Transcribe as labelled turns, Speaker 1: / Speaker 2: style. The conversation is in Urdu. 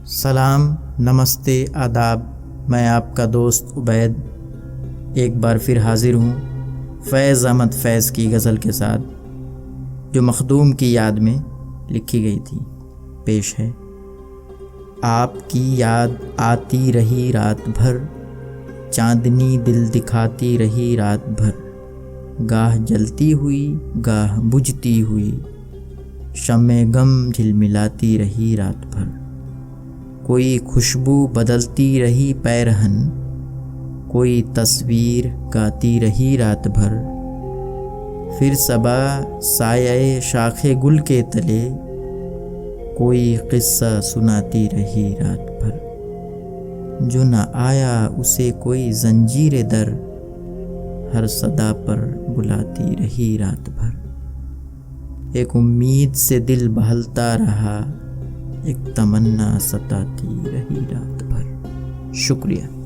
Speaker 1: سلام، نمستے، آداب۔ میں آپ کا دوست عبید ایک بار پھر حاضر ہوں فیض احمد فیض کی غزل کے ساتھ، جو مخدوم کی یاد میں لکھی گئی تھی۔ پیش ہے: آپ کی یاد آتی رہی رات بھر، چاندنی دل دکھاتی رہی رات بھر، گاہ جلتی ہوئی گاہ بجھتی ہوئی، شمع غم جھلملاتی رہی رات بھر، کوئی خوشبو بدلتی رہی پیرہن، کوئی تصویر گاتی رہی رات بھر، پھر صبا سایہ شاخ گل کے تلے، کوئی قصہ سناتی رہی رات بھر، جو نہ آیا اسے کوئی زنجیر در، ہر صدا پر بلاتی رہی رات بھر، ایک امید سے دل بہلتا رہا، ایک تمنا ستاتی رہی رات بھر۔ شکریہ۔